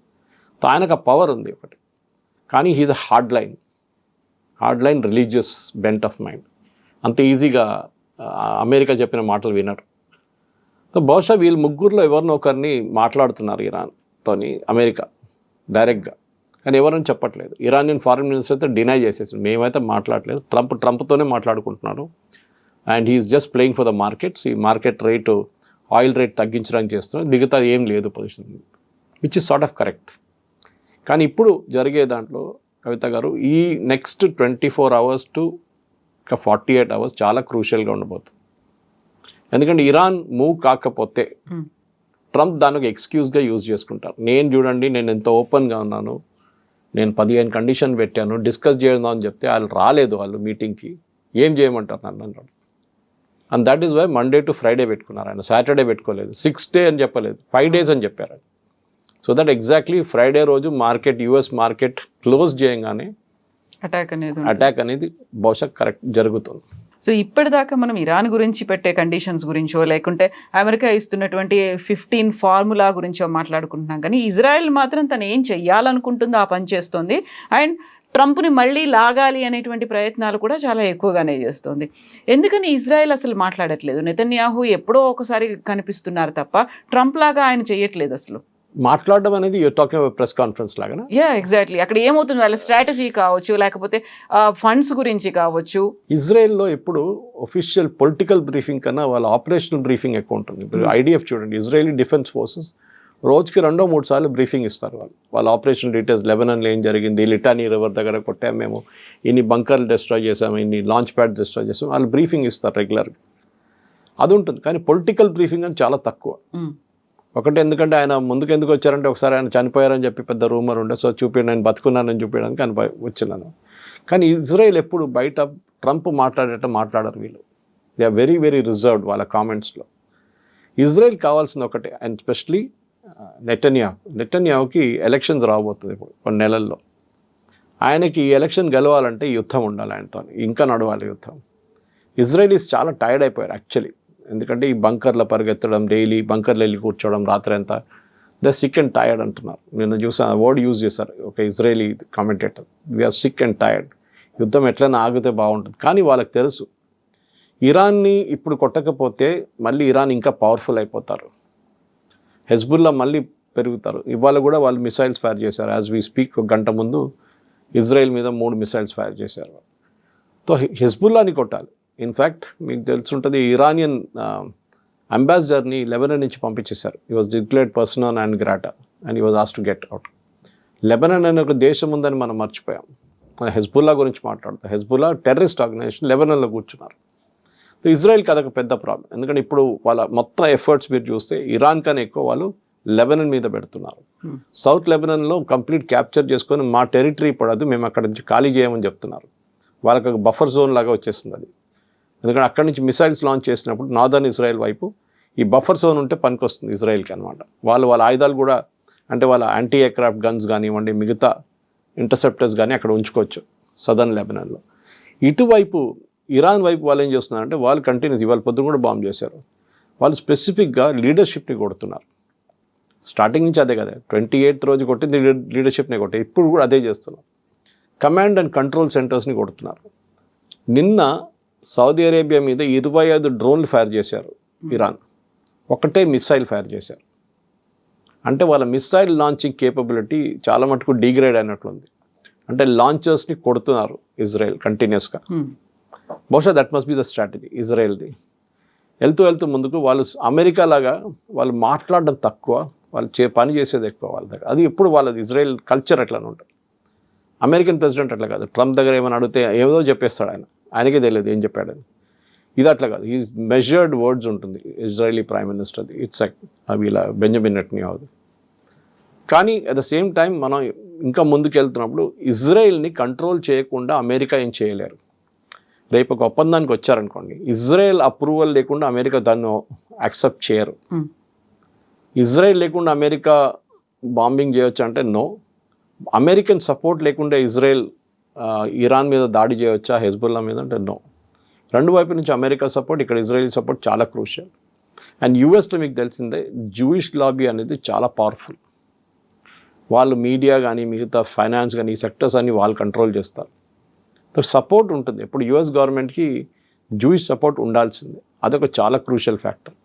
So ఆయనకు ఆ పవర్ ఉంది ఒకటి, కానీ he the hard line religious bent of mind. అంత ఈజీగా అమెరికా చెప్పిన మాటలు వినరు. సో బహుశా వీళ్ళు ముగ్గురులో ఎవరినో ఒకరిని మాట్లాడుతున్నారు ఇరాన్తోని అమెరికా డైరెక్ట్గా, కానీ ఎవరని చెప్పట్లేదు. ఇరానియన్ ఫారెన్ మినిస్టర్ అయితే డినై చేసేసి, మేమైతే మాట్లాడలేదు, ట్రంప్తోనే మాట్లాడుకుంటున్నాడు, and he's just playing for the markets. ఈ మార్కెట్ రేటు, ఆయిల్ రేట్ తగ్గించడానికి చేస్తున్నారు, మిగతా ఏం లేదు position, which is sort of correct. కానీ ఇప్పుడు జరిగే దాంట్లో కవిత గారు, ఈ నెక్స్ట్ 24 hours to 48 hours చాలా క్రూషియల్గా ఉండబోతుంది. ఎందుకంటే ఇరాన్ మూవ్ కాకపోతే ట్రంప్ దాన్ని ఒక ఎక్స్క్యూజ్గా యూజ్ చేసుకుంటారు. నేను చూడండి, నేను ఎంత ఓపెన్గా ఉన్నాను, నేను 15 కండిషన్ పెట్టాను, డిస్కస్ చేద్దాం అని చెప్తే వాళ్ళు రాలేదు, వాళ్ళు మీటింగ్కి, ఏం చేయమంటారు నన్ను అన్నాడు. And that is why Monday to Friday పెట్టుకున్నారు ఆయన, సాటర్డే పెట్టుకోలేదు, 6 days అని చెప్పలేదు, 5 days అని చెప్పారు. సో దట్ ఎగ్జాక్ట్లీ ఫ్రైడే రోజు మార్కెట్, యుఎస్ మార్కెట్ క్లోజ్ చేయగానే అటాక్ అనేది బహుశా కరెక్ట్ జరుగుతుంది. సో ఇప్పటిదాకా మనం ఇరాన్ గురించి పెట్టే కండిషన్స్ గురించో, లేకుంటే అమెరికా ఇస్తున్నటువంటి 15 ఫార్ములా గురించో మాట్లాడుకుంటున్నాం, కానీ ఇజ్రాయెల్ మాత్రం తను ఏం చెయ్యాలనుకుంటుందో ఆ పని చేస్తుంది. అండ్ ట్రంప్ని మళ్ళీ లాగాలి అనేటువంటి ప్రయత్నాలు కూడా చాలా ఎక్కువగానే చేస్తుంది. ఎందుకని ఇజ్రాయెల్ అసలు మాట్లాడట్లేదు? నెతన్యాహు ఎప్పుడో ఒకసారి కనిపిస్తున్నారు తప్ప ట్రంప్ లాగా ఆయన చెయ్యట్లేదు అసలు. మాట్లాడడం అనేది యూర్ టాకింగ్ ప్రెస్ కాన్ఫరెన్స్ లాగా. ఎగ్జాక్ట్లీ. అక్కడ ఏమవుతుంది, వాళ్ళ స్ట్రాటజీ కావచ్చు, లేకపోతే ఫండ్స్ గురించి కావచ్చు. ఇజ్రాయెల్లో ఎప్పుడు ఒఫీషియల్ పొలిటికల్ బ్రీఫింగ్ కన్నా వాళ్ళ ఆపరేషనల్ బ్రీఫింగ్ ఎక్కువ ఉంటుంది. ఇప్పుడు ఐడిఎఫ్ చూడండి, ఇజ్రాయలీ డిఫెన్స్ ఫోర్సెస్ రోజుకి 2-3 సార్లు బ్రీఫింగ్ ఇస్తారు. వాళ్ళ ఆపరేషన్ డీటెయిల్స్, లెబనాన్లో ఏం జరిగింది, లిటానీ రివర్ దగ్గర కొట్టాము మేము, ఇన్ని బంకర్లు డిస్ట్రాయ్ చేసాము, ఇన్ని లాంచ్ ప్యాడ్ డిస్ట్రాయ్ చేసాము, వాళ్ళు బ్రీఫింగ్ ఇస్తారు రెగ్యులర్గా. అది ఉంటుంది. కానీ పొలిటికల్ బ్రీఫింగ్ అని చాలా తక్కువ. ఒకటి, ఎందుకంటే ఆయన ముందుకు ఎందుకు వచ్చారంటే, ఒకసారి ఆయన చనిపోయారని చెప్పి పెద్ద రూమర్ ఉండే, సో చూపించండి నేను బతుకున్నానని చూపించడానికి ఆయన వచ్చినాను. కానీ ఇజ్రాయెల్ ఎప్పుడు బయట ట్రంప్ మాట్లాడరు వీళ్ళు. They are very very reserved వాళ్ళ కామెంట్స్లో. ఇజ్రాయెల్ కావాల్సింది ఒకటే, అండ్ స్పెషలీ నెటన్యాహుకి ఎలక్షన్స్ రాబోతుంది ఇప్పుడు కొన్ని నెలల్లో. ఆయనకి ఈ ఎలక్షన్ గెలవాలంటే యుద్ధం ఉండాలి ఆయనతో, ఇంకా నడవాలి యుద్ధం. ఇజ్రాయలీస్ చాలా టైర్డ్ అయిపోయారు యాక్చువల్లీ. ఎందుకంటే ఈ బంకర్లో పరిగెత్తడం, డైలీ బంకర్లో వెళ్ళి కూర్చోవడం రాత్రి అంతా, ద సిక్ అండ్ టైర్డ్ అంటున్నారు. నేను చూసాను, వర్డ్ యూజ్ చేశారు ఒక Israeli commentator, we're sick and tired, యుద్ధం ఎట్లైనా ఆగితే బాగుంటుంది. కానీ వాళ్ళకి తెలుసు, ఇరాన్ని ఇప్పుడు కొట్టకపోతే మళ్ళీ ఇరాన్ ఇంకా పవర్ఫుల్ అయిపోతారు, హెజ్బుల్లా మళ్ళీ పెరుగుతారు. ఇవాళ కూడా వాళ్ళు మిసైల్స్ ఫైర్ చేశారు. యాజ్ వీ స్పీక్, 1 గంట ముందు ఇజ్రాయెల్ మీద 3 మిసైల్స్ ఫైర్ చేశారు. సో హెజ్బుల్లాని కొట్టాలి. ఇన్ఫ్యాక్ట్ మీకు తెలుసుంటుంది, ఇరానియన్ అంబాసిడర్ని లెబనాన్ నుంచి పంపించేశారు. He was declared persona non grata and he was asked to get out. Lebanon అనే ఒక దేశం ఉందని మనం మర్చిపోయాం. మన హెజ్బుల్లా గురించి మాట్లాడుతాం. హెజ్బుల్లా టెర్రరిస్ట్ ఆర్గనైజేషన్ లెబనాన్లో కూర్చున్నారు. సో ఇజ్రాయెల్కి అదొక పెద్ద ప్రాబ్లం. ఎందుకంటే ఇప్పుడు వాళ్ళ మొత్తం ఎఫర్ట్స్ మీరు చూస్తే ఇరాన్ కన్నా ఎక్కువ వాళ్ళు లెబనన్ మీద పెడుతున్నారు. సౌత్ లెబనన్లో కంప్లీట్ క్యాప్చర్ చేసుకొని మా టెరిటరీ పడదు, మేము అక్కడ నుంచి ఖాళీ చేయమని చెప్తున్నారు. వాళ్ళకి ఒక బఫర్ జోన్ లాగా వచ్చేస్తుంది అది. ఎందుకంటే అక్కడి నుంచి మిసైల్స్ లాంచ్ చేసినప్పుడు నార్దర్న్ ఇజ్రాయెల్ వైపు ఈ బఫర్ జోన్ ఉంటే పనికొస్తుంది ఇజ్రాయెల్కి అనమాట. వాళ్ళ ఆయుధాలు కూడా, అంటే వాళ్ళ యాంటీ ఎయిర్క్రాఫ్ట్ గన్స్ కానివ్వండి, మిగతా ఇంటర్సెప్టర్స్ కానీ అక్కడ ఉంచుకోవచ్చు సదర్న్ లెబనాన్లో. ఇటువైపు ఇరాన్ వైపు వాళ్ళు ఏం చేస్తున్నారంటే వాళ్ళు కంటిన్యూస్ ఇవాళ పొద్దున కూడా బాంబ్ చేశారు. వాళ్ళు స్పెసిఫిక్గా లీడర్షిప్ని కొడుతున్నారు. స్టార్టింగ్ నుంచి అదే కదా, 28th రోజు కొట్టింది లీడర్షిప్ని కొట్టే, ఇప్పుడు కూడా అదే చేస్తున్నారు. కమాండ్ అండ్ కంట్రోల్ సెంటర్స్ని కొడుతున్నారు. నిన్న సౌదీ అరేబియా మీద 25 డ్రోన్లు ఫైర్ చేశారు ఇరాన్, ఒకటే మిసైల్ ఫైర్ చేశారు. అంటే వాళ్ళ మిసైల్ లాంచింగ్ కేపబిలిటీ చాలా మటుకు డిగ్రేడ్ అయినట్లుంది. అంటే లాంచర్స్ని కొడుతున్నారు ఇజ్రాయెల్ కంటిన్యూస్గా. బహుశా that must be the strategy ఇజ్రాయెల్ది. వెళ్తూ ముందుకు వాళ్ళు అమెరికా లాగా వాళ్ళు మాట్లాడడం తక్కువ, వాళ్ళు పని చేసేది ఎక్కువ వాళ్ళ దగ్గర. అది ఎప్పుడు వాళ్ళది ఇజ్రాయెల్ కల్చర్ అట్లానే ఉంటుంది. అమెరికన్ ప్రెసిడెంట్ అట్లా కాదు, ట్రంప్ దగ్గర ఏమైనా అడిగితే ఏదో చెప్పేస్తాడు ఆయనకే తెలియదు ఏం చెప్పాడని. ఇది అట్లా కాదు, ఈ మెజర్డ్ వర్డ్స్ ఉంటుంది ఇజ్రాయలీ ప్రైమ్ మినిస్టర్ది. ఇట్స్ అవి ఇలా బెంజమిన్ నెటన్యాహుది. కానీ అట్ ద సేమ్ టైం మనం ఇంకా ముందుకు వెళ్తున్నప్పుడు ఇజ్రాయెల్ని కంట్రోల్ చేయకుండా అమెరికా ఏం చేయలేరు. రేపు ఒక ఒప్పందానికి వచ్చారనుకోండి, ఇజ్రాయెల్ అప్రూవల్ లేకుండా అమెరికా దాన్ని యాక్సెప్ట్ చేయరు. ఇజ్రాయెల్ లేకుండా అమెరికా బాంబింగ్ చేయొచ్చు అంటే నో. అమెరికన్ సపోర్ట్ లేకుండా ఇజ్రాయెల్ ఇరాన్ మీద దాడి చేయవచ్చా, హెజ్బుల్లా మీద అంటే నో. రెండు వైపు నుంచి అమెరికా సపోర్ట్, ఇక్కడ ఇజ్రాయెల్ సపోర్ట్ చాలా క్రూషియల్. అండ్ యూఎస్లో మీకు తెలిసిందే జూయిష్ లాబీ అనేది చాలా పవర్ఫుల్. వాళ్ళు మీడియా కానీ మిగతా ఫైనాన్స్ కానీ ఈ సెక్టర్స్ అన్ని వాళ్ళు కంట్రోల్ చేస్తారు. సపోర్ట్ ఉంటుంది ఎప్పుడు యూఎస్ గవర్నమెంట్కి, జూయిష్ సపోర్ట్ ఉండాల్సిందే. అదొక చాలా క్రూషియల్ ఫ్యాక్టర్.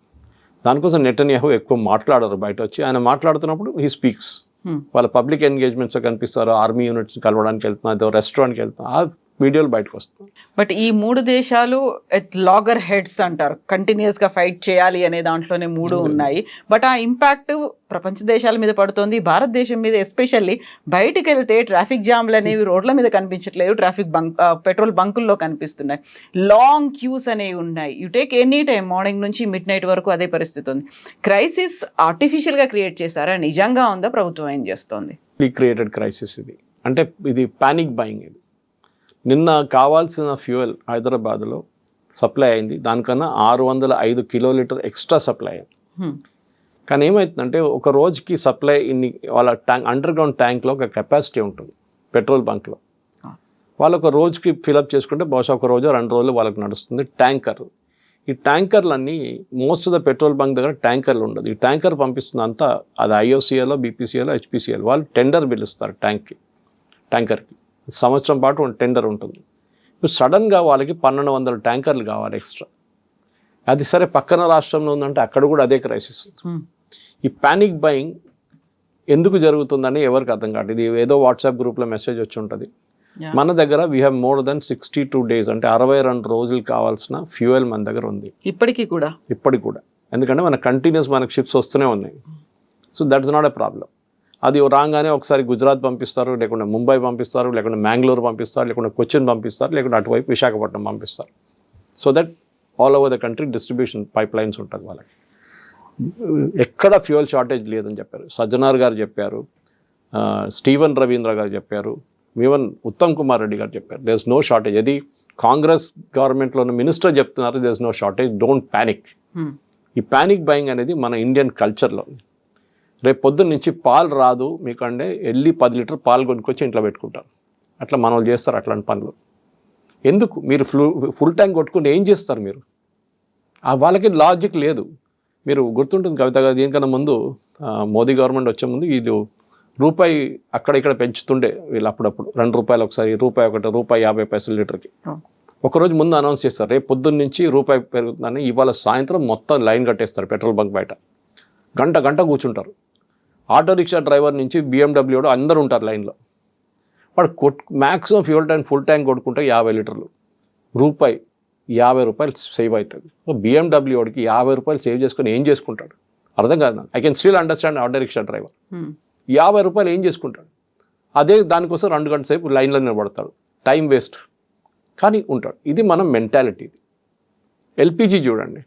దానికోసం నెటన్యాహు ఎక్కువ మాట్లాడరు బయట వచ్చి. ఆయన మాట్లాడుతున్నప్పుడు హీ స్పీక్స్. వాళ్ళ పబ్లిక్ ఎంగేజ్మెంట్స్ కనిపిస్తారు, ఆర్మీ యూనిట్స్ కలవడానికి వెళ్తున్నారు, రెస్టారెంట్కి వెళ్తున్నారు, ఆ వీడియోలు బయటకు వస్తుంది. బట్ ఈ 3 దేశాలు లాగర్ హెడ్స్ అంటారు, కంటిన్యూస్ గా ఫైట్ చేయాలి అనే దాంట్లోనే 3 ఉన్నాయి. బట్ ఆ ఇంపాక్ట్ ప్రపంచ దేశాల మీద పడుతుంది, భారతదేశం మీద ఎస్పెషల్లీ. బయటికి వెళ్తే ట్రాఫిక్ జామ్లు అనేవి రోడ్ల మీద కనిపించట్లేదు, పెట్రోల్ బంకుల్లో కనిపిస్తున్నాయి, లాంగ్ క్యూస్ అనేవి ఉన్నాయి. You take any time, morning నుంచి మిడ్ నైట్ వరకు అదే పరిస్థితి ఉంది. క్రైసిస్ ఆర్టిఫిషియల్ గా క్రియేట్ చేశారా, నిజంగా ఉందా, ప్రభుత్వం ఏం చేస్తోంది? క్రియేటెడ్ క్రైసిస్ ఇది. అంటే ఇది పానిక్ బయింగ్. ఇది నిన్న కావాల్సిన ఫ్యూయల్ హైదరాబాద్లో సప్లై అయింది, దానికన్నా 605 కిలోలీటర్ ఎక్స్ట్రా సప్లై అయింది. కానీ ఏమవుతుందంటే ఒక రోజుకి సప్లై ఇన్ని, వాళ్ళ అండర్ గ్రౌండ్ ట్యాంక్లో ఒక కెపాసిటీ ఉంటుంది పెట్రోల్ బంక్లో. వాళ్ళు ఒక రోజుకి ఫిలప్ చేసుకుంటే బహుశా ఒక రోజు 2 రోజులు వాళ్ళకి నడుస్తుంది ట్యాంకర్. ఈ ట్యాంకర్లన్నీ most of the petrol bunk దగ్గర ట్యాంకర్లు ఉండదు. ఈ ట్యాంకర్ పంపిస్తుంది అంతా, అది ఐఓసీఎల్లో, బీపీసీఎల్లో, హెచ్పీసీఎల్. వాళ్ళు టెండర్ పిలుస్తారు ట్యాంకర్కి. సంవత్సరం పాటు టెండర్ ఉంటుంది. ఇప్పుడు సడన్గా వాళ్ళకి 1200 ట్యాంకర్లు కావాలి ఎక్స్ట్రా. అది సరే పక్కన రాష్ట్రంలో ఉందంటే అక్కడ కూడా అదే క్రైసిస్. ఈ పానిక్ బయింగ్ ఎందుకు జరుగుతుందని ఎవరికి అర్థం కాదు. ఇది ఏదో వాట్సాప్ గ్రూప్లో మెసేజ్ వచ్చి ఉంటుంది. మన దగ్గర we have more than 62 days, అంటే 62 రోజులు కావాల్సిన ఫ్యూయల్ మన దగ్గర ఉంది ఇప్పటికి కూడా. ఎందుకంటే మన కంటిన్యూస్ మనకు షిప్స్ వస్తూనే ఉన్నాయి. So that's not a problem. అది రాగానే ఒకసారి గుజరాత్ పంపిస్తారు, లేకుంటే ముంబై పంపిస్తారు, లేకుంటే మ్యాంగ్లూర్ పంపిస్తారు, లేకుంటే కొచ్చిన్ పంపిస్తారు, లేకుంటే అటువైపు విశాఖపట్నం పంపిస్తారు. So that all over the country distribution pipe lines ఉంటుంది వాళ్ళకి. ఎక్కడ ఫ్యూయల్ షార్టేజ్ లేదని చెప్పారు. సజ్జనార్ గారు చెప్పారు, స్టీవెన్ రవీంద్ర గారు చెప్పారు, ఈవెన్ ఉత్తమ్ కుమార్ రెడ్డి గారు చెప్పారు, దేర్ ఇస్ నో షార్టేజ్. అది కాంగ్రెస్ గవర్నమెంట్లో ఉన్న మినిస్టర్ చెప్తున్నారు, there is no shortage, don't panic. ఈ ప్యానిక్ బయింగ్ అనేది మన ఇండియన్ కల్చర్లో. రేపు పొద్దున్న నుంచి పాలు రాదు మీకంటే వెళ్ళి 10 లీటర్ పాలు కొనుక్కొచ్చి ఇంట్లో పెట్టుకుంటారు. అట్లా మన వాళ్ళు చేస్తారు అట్లాంటి పనులు. ఎందుకు మీరు ఫుల్ ట్యాంక్ కొట్టుకుంటే ఏం చేస్తారు మీరు? వాళ్ళకి లాజిక్ లేదు. మీరు గుర్తుంటుంది కవిత గారు, దీనికన్నా ముందు మోదీ గవర్నమెంట్ వచ్చే ముందు వీళ్ళు రూపాయి అక్కడ ఇక్కడ పెంచుతుండే వీళ్ళు అప్పుడప్పుడు. ₹2 ఒకసారి, ₹1, లీటర్కి. ఒకరోజు ముందు అనౌన్స్ చేస్తారు, రేపు పొద్దున్న నుంచి రూపాయి పెరుగుతుందని. ఇవాళ సాయంత్రం మొత్తం లైన్ కట్టేస్తారు పెట్రోల్ బంక్ బయట. గంట కూర్చుంటారు. ఆటో రిక్షా డ్రైవర్ నుంచి BMW అందరూ ఉంటారు లైన్లో. వాడు maximum fuel tank full tank కొట్టుకుంటే 50 లీటర్లు, ₹50 సేవ్ అవుతుంది. BMWకి ₹50 సేవ్ చేసుకొని ఏం చేసుకుంటాడు అర్థం కాదు నాకు. I can still understand auto rickshaw driver. ₹50 ఏం చేసుకుంటాడు? అదే దానికోసం 2 గంటల సేపు లైన్లో నిలబడతాడు, టైం వేస్ట్, కానీ ఉంటాడు. ఇది మన మెంటాలిటీ. ఎల్పిజి చూడండి,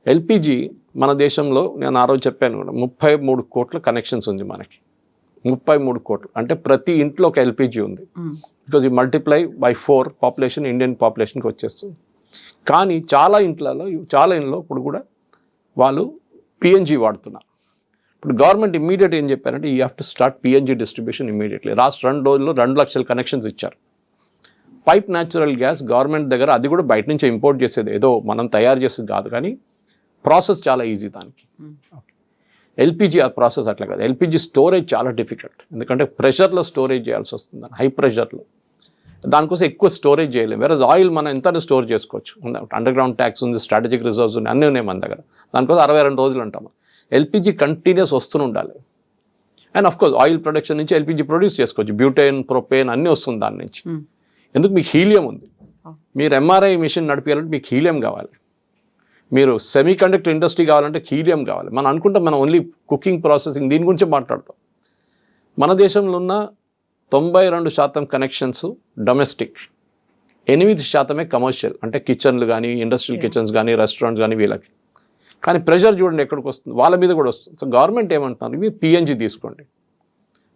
ఎల్పిజి మన దేశంలో నేను ఆ రోజు చెప్పాను కూడా 33 కోట్ల కనెక్షన్స్ ఉంది మనకి. 33 కోట్లు అంటే ప్రతి ఇంట్లో ఒక ఎల్పిజి ఉంది. బికాజ్ ఈ మల్టిప్లై బై 4 పాపులేషన్ ఇండియన్ పాపులేషన్కి వచ్చేస్తుంది. కానీ చాలా ఇంట్లో ఇప్పుడు కూడా వాళ్ళు పిఎన్జి వాడుతున్నారు. ఇప్పుడు గవర్నమెంట్ ఇమ్మీడియట్ ఏం చెప్పారంటే you have to start PNG distribution immediately. Last 2 రోజుల్లో 2 లక్షల కనెక్షన్స్ ఇచ్చారు. పైప్ న్యాచురల్ గ్యాస్ గవర్నమెంట్ దగ్గర, అది కూడా బయట నుంచి ఇంపోర్ట్ చేసేది, ఏదో మనం తయారు చేసేది కాదు, కానీ ప్రాసెస్ చాలా ఈజీ దానికి. ఎల్పిజి ఆ ప్రాసెస్ అట్లా కాదు. ఎల్పిజి స్టోరేజ్ చాలా డిఫికల్ట్, ఎందుకంటే ప్రెషర్లో స్టోరేజ్ చేయాల్సి వస్తుంది, హై ప్రెషర్లో. దానికోసం ఎక్కువ స్టోరేజ్ చేయలేము. వేరే ఆయిల్ మనం ఎంత స్టోర్ చేసుకోవచ్చు, అండర్ గ్రౌండ్ ట్యాక్స్ ఉంది, స్ట్రాటజిక్ రిజర్వ్స్ ఉన్నాయి, అన్నీ ఉన్నాయి మన దగ్గర. దానికోసం 62 రోజులు ఉంటాం. ఎల్పిజి కంటిన్యూస్ వస్తూనే ఉండాలి. అండ్ అఫ్కోర్స్ ఆయిల్ ప్రొడక్షన్ నుంచి ఎల్పిజి ప్రొడ్యూస్ చేసుకోవచ్చు, బ్యూటైన్, ప్రొపేన్ అన్నీ వస్తుంది దాని నుంచి. ఎందుకు? మీకు హీలియం ఉంది. మీరు ఎంఆర్ఐ మిషన్ నడిపించాలంటే మీకు హీలియం కావాలి. మీరు సెమీ కండక్టర్ ఇండస్ట్రీ కావాలంటే హీలియం కావాలి. మనం అనుకుంటాం మనం ఓన్లీ కుకింగ్, ప్రాసెసింగ్ దీని గురించి మాట్లాడతాం. మన దేశంలో ఉన్న 92% కనెక్షన్స్ డొమెస్టిక్, 8% కమర్షియల్, అంటే కిచెన్లు కానీ, ఇండస్ట్రియల్ కిచెన్స్ కానీ, రెస్టారెంట్స్ కానీ వీళ్ళకి. కానీ ప్రెషర్ చూడండి ఎక్కడికి వస్తుంది, వాళ్ళ మీద కూడా వస్తుంది. సో గవర్నమెంట్ ఏమంటున్నారు, ఇవి పిఎన్జి తీసుకోండి.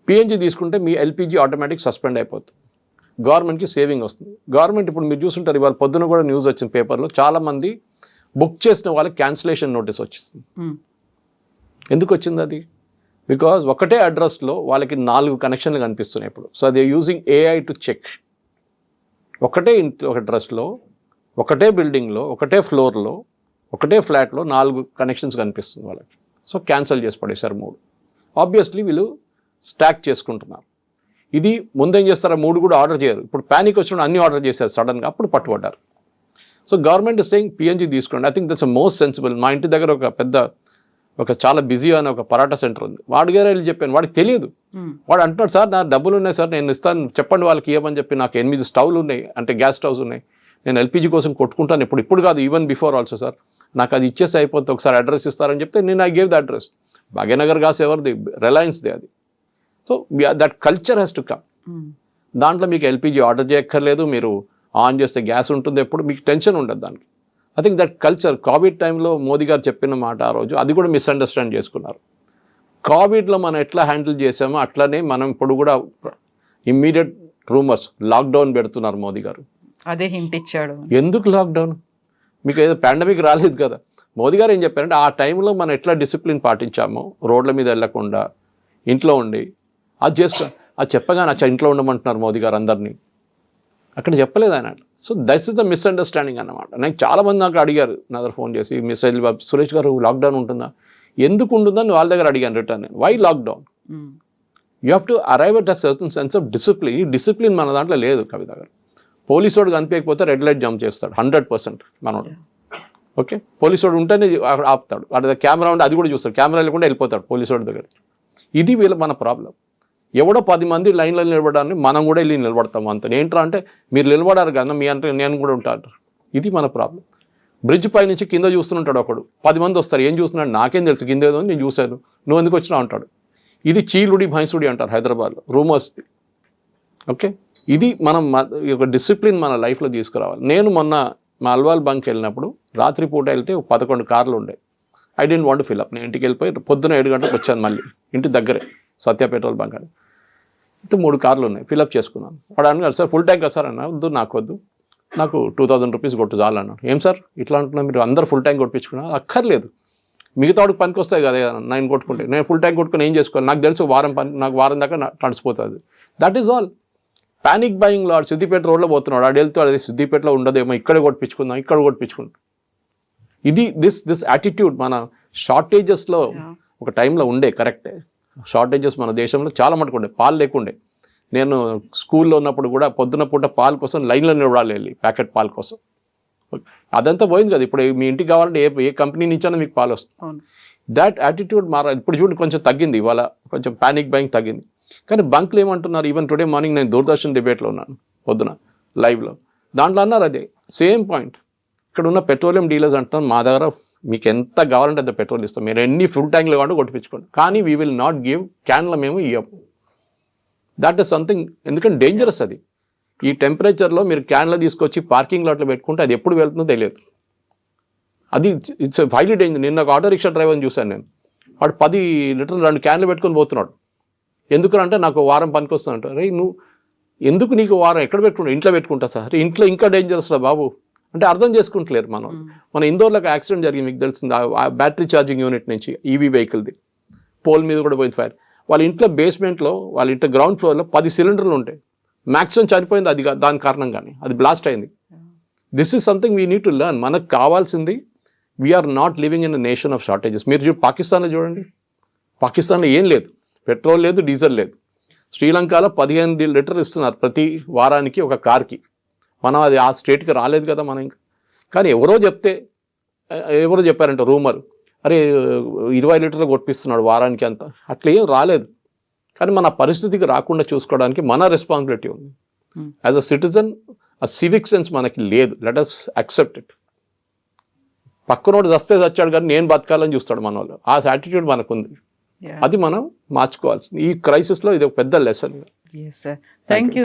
పిఎన్జి తీసుకుంటే మీ ఎల్పిజి ఆటోమేటిక్ సస్పెండ్ అయిపోతుంది, గవర్నమెంట్కి సేవింగ్ వస్తుంది. గవర్నమెంట్ ఇప్పుడు మీరు చూస్తుంటారు, ఇవాళ పొద్దున కూడా న్యూస్ వచ్చింది పేపర్లో, చాలామంది బుక్ చేసిన వాళ్ళకి క్యాన్సిలేషన్ నోటీస్ వచ్చేసింది. ఎందుకు వచ్చింది అది? బికాజ్ ఒకటే అడ్రస్లో వాళ్ళకి 4 కనెక్షన్లు కనిపిస్తున్నాయి ఇప్పుడు. So they using AI to check. ఒకటే ఇంట్లో, ఒక అడ్రస్లో, ఒకటే బిల్డింగ్లో, ఒకటే ఫ్లోర్లో, ఒకటే ఫ్లాట్లో 4 కనెక్షన్స్ కనిపిస్తుంది వాళ్ళకి. సో క్యాన్సిల్ చేసి పడేశారు 3. ఆబ్వియస్లీ వీళ్ళు స్టాక్ చేసుకుంటున్నారు. ఇది ముందేం చేస్తారా, 3 కూడా ఆర్డర్ చేయరు. ఇప్పుడు ప్యానిక్ వచ్చినప్పుడు అన్ని ఆర్డర్ చేశారు సడన్గా, అప్పుడు పట్టుబడ్డారు. So government is saying PNG తీసుకోండి. I think that's most sensible. మా ఇంటి దగ్గర ఒక చాలా బిజీ అనే ఒక పరాటా సెంటర్ ఉంది. వాడి గారు వెళ్ళి చెప్పాను, వాడికి తెలియదు. వాడు అంటున్నాడు, సార్ నా డబ్బులు ఉన్నాయి సార్, నేను ఇస్తాను, చెప్పండి వాళ్ళకి ఇవ్వమని చెప్పి. నాకు 8 స్టవ్లు ఉన్నాయి, అంటే గ్యాస్ స్టవ్స్ ఉన్నాయి, నేను ఎల్పిజి కోసం కొట్టుకుంటాను. ఇప్పుడు కాదు, ఈవెన్ బిఫోర్ ఆల్సో సార్, నాకు అది ఇచ్చేసి అయిపోతే ఒకసారి అడ్రస్ ఇస్తారని చెప్తే నేను I gave the address. Bhagyanagar gas ఎవరిది? రిలయన్స్ది అది. So that culture has to come. దాంట్లో మీకు ఎల్పిజి ఆర్డర్ చేయక్కర్లేదు, మీరు ఆన్ చేస్తే గ్యాస్ ఉంటుంది, ఎప్పుడు మీకు టెన్షన్ ఉండదు దానికి. I think that culture Covid టైంలో మోదీ గారు చెప్పిన మాట ఆ రోజు, అది కూడా మిస్అండర్స్టాండ్ చేసుకున్నారు. కోవిడ్లో మనం ఎట్లా హ్యాండిల్ చేసామో అట్లనే మనం ఇప్పుడు కూడా ఇమ్మీడియట్ రూమర్స్ లాక్డౌన్ పెడుతున్నారు మోదీ గారు. అదే హింట్ ఇచ్చాడు. ఎందుకు లాక్డౌన్? మీకు ఏదో పాండమిక్ రాలేదు కదా. మోదీ గారు ఏం చెప్పారంటే, ఆ టైంలో మనం ఎట్లా డిసిప్లిన్ పాటించామో, రోడ్ల మీద వెళ్ళకుండా ఇంట్లో ఉండి అది చేసుకో, అది చెప్పగానే ఇంట్లో ఉండమంటున్నారు మోదీ గారు అందరినీ, అక్కడ చెప్పలేదు ఆయన. So that's is the misunderstanding అన్నమాట. నాకు చాలామంది నాకు అడిగారు, నా దగ్గర ఫోన్ చేసి, మిసైల్ సురేష్ గారు లాక్డౌన్ ఉంటుందా, ఎందుకు ఉంటుందని వాళ్ళ దగ్గర అడిగాను return. Why lockdown? You have to arrive at a certain sense of discipline. ఈ డిసిప్లిన్ మన దాంట్లో లేదు. కవిత గారు, పోలీసు వాడు కనిపించకపోతే రెడ్ లైట్ జంప్ చేస్తాడు 100% మనోడు. ఓకే, పోలీసు వాడు ఉంటేనే ఆపుతాడు. వాడి కెమెరా ఉంటే అది కూడా చూస్తాడు, కెమెరా లేకుండా వెళ్ళిపోతాడు పోలీసు వాడి దగ్గర. ఇది మన ప్రాబ్లం. ఎవడో 10 మంది లైన్లో నిలబడాలని మనం కూడా వెళ్ళి నిలబడతాం అంత. ఏంట్రా అంటే, మీరు నిలబడారు కదా, మీ అంటే నేను కూడా ఉంటాను. ఇది మన ప్రాబ్లం. బ్రిడ్జ్ పై నుంచి కింద చూస్తుంటాడు ఒకడు, 10 మంది వస్తారు, ఏం చూస్తున్నాడు నాకేం తెలుసు, కింద ఏదో నేను చూశాను, నువ్వు ఎందుకు వచ్చినా అంటాడు. ఇది చీలుడి భైంసుడి అంటారు హైదరాబాద్లో, రూమర్స్ది. ఓకే, ఇది మనం ఒక డిసిప్లిన్ మన లైఫ్లో తీసుకురావాలి. నేను మొన్న మా అల్వాల్ బంక్ వెళ్ళినప్పుడు రాత్రిపూట వెళ్తే 11 కార్లు ఉండే. I didn't want to fill up. నేను ఇంటికి వెళ్ళిపోయి పొద్దున 7 గంటలకు వచ్చాను, మళ్ళీ ఇంటి దగ్గరే సత్య పెట్రోల్ బంక్ అని. 3 కార్లు ఉన్నాయి, ఫిల్అప్ చేసుకున్నాను. వాడు అన్నాడు, సార్ ఫుల్ ట్యాంక్ కదా సార్ అన్నా. వద్దు, నాకు వద్దు, నాకు 2000 రూపీస్ కొట్టు చాలు అన్నాడు. ఏం సార్ ఇట్లా అంటున్నా, మీరు అందరు ఫుల్ ట్యాంక్ కొట్టించుకున్నా? అక్కర్లేదు, మిగతా వాడికి పనికి వస్తాయి కదా నేను కొట్టుకుంటే. నేను ఫుల్ ట్యాంక్ కొట్టుకుని ఏం చేసుకోవాలి? నాకు తెలుసు నాకు వారం దాకా నడిచిపోతుంది. That is all. పానిక్ బయింగ్లో వాడు సిద్దిపేట రోడ్లో పోతున్నాడు, వాడు వెళ్తూ అది సిద్దిపేటలో ఉండదేమో, ఇక్కడ కొట్టించుకుందాం, ఇక్కడ కొట్టించుకుందాం. ఇది దిస్ యాటిట్యూడ్ మన షార్టేజెస్లో ఒక టైంలో ఉండే. కరెక్టే, షార్టేజెస్ మన దేశంలో చాలా మటుకు ఉండే. పాలు లేకుండే. నేను స్కూల్లో ఉన్నప్పుడు కూడా పొద్దున పూట పాలు కోసం లైన్లో నిలబడాలి, వెళ్ళి ప్యాకెట్ పాల కోసం. అదంతా పోయింది కదా. ఇప్పుడు మీ ఇంటికి కావాలంటే ఏ కంపెనీ నుంచైనా మీకు పాలు వస్తుంది. దాట్ యాటిట్యూడ్ మారాలి. ఇప్పుడు చూడండి, కొంచెం తగ్గింది, ఇవాళ కొంచెం పానిక్ బయింగ్ తగ్గింది. కానీ బంక్లు ఏమంటున్నారు, ఈవెన్ టుడే మార్నింగ్ నేను దూరదర్శన్ డిబేట్లో ఉన్నాను పొద్దున లైవ్లో, దాంట్లో అన్నారు అదే సేమ్ పాయింట్. ఇక్కడ ఉన్న పెట్రోలియం డీలర్స్ అంటున్నారు, మా దగ్గర మీకు ఎంత కావాలంటే అంత పెట్రోల్ ఇస్తాం, మీరు ఎన్ని ఫుల్ ట్యాంక్లు కావాలంటే కొట్టించుకోండి, కానీ వీ విల్ నాట్ గివ్ క్యాన్ల మేము ఇవ్వము. దట్ ఈస్ సంథింగ్, ఎందుకంటే డేంజరస్ అది. ఈ టెంపరేచర్లో మీరు క్యాన్లో తీసుకొచ్చి పార్కింగ్ లాట్లో పెట్టుకుంటే అది ఎప్పుడు వెళ్తుందో తెలియదు. అది ఇట్స్ హైలీ డేంజర్. నిన్న ఒక ఆటో రిక్షా డ్రైవర్ని చూశాను నేను, వాడు 10 లీటర్లు 2 క్యాన్లు పెట్టుకొని పోతున్నాడు. ఎందుకంటే నాకు వారం పనికి వస్తుందంట. రే నువ్వు ఎందుకు నీకు వారం ఎక్కడ పెట్టుకుంటావు? ఇంట్లో పెట్టుకుంటా సార్. ఇంట్లో ఇంకా డేంజరస్ రా బాబు అంటే అర్థం చేసుకుంటలేరు మనం. మన ఇందోర్లో ఒక యాక్సిడెంట్ జరిగింది, మీకు తెలిసింది, ఆ బ్యాటరీ ఛార్జింగ్ యూనిట్ నుంచి ఈవీ వెహికల్ది పోల్ మీద కూడా పోయింది ఫైర్. వాళ్ళ ఇంట్లో బేస్మెంట్లో, వాళ్ళ ఇంట్లో గ్రౌండ్ ఫ్లోర్లో 10 సిలిండర్లు ఉంటాయి. మ్యాక్సిమం చనిపోయింది అది దాని కారణంగానే, అది బ్లాస్ట్ అయింది. This is something we need to learn. మనకు కావాల్సింది, we're not living in a nation of shortages. మీరు పాకిస్తాన్లో చూడండి, పాకిస్తాన్లో ఏం లేదు, పెట్రోల్ లేదు, డీజిల్ లేదు. శ్రీలంకలో 15 లీటర్లు ఇస్తున్నారు ప్రతి వారానికి ఒక కార్కి. మనం అది ఆ స్టేట్కి రాలేదు కదా మనం ఇంకా. కానీ ఎవరో చెప్పారంట రూమర్, అరే 20 లీటర్లు కొట్టిస్తున్నాడు వారానికి అంతా. అట్లా ఏం రాలేదు. కానీ మన పరిస్థితికి రాకుండా చూసుకోవడానికి మన రెస్పాన్సిబిలిటీ ఉంది. యాజ్ అ సిటిజన్ ఆ సివిక్ సెన్స్ మనకి లేదు. Let us accept it. పక్కనోడు చస్తే చచ్చాడు కానీ నేను బతకాలని చూస్తాడు మన వాళ్ళు. ఆ యాటిట్యూడ్ మనకుంది. అది మనం మార్చుకోవాల్సింది. ఈ క్రైసిస్లో ఇది ఒక పెద్ద లెసన్. Thank you.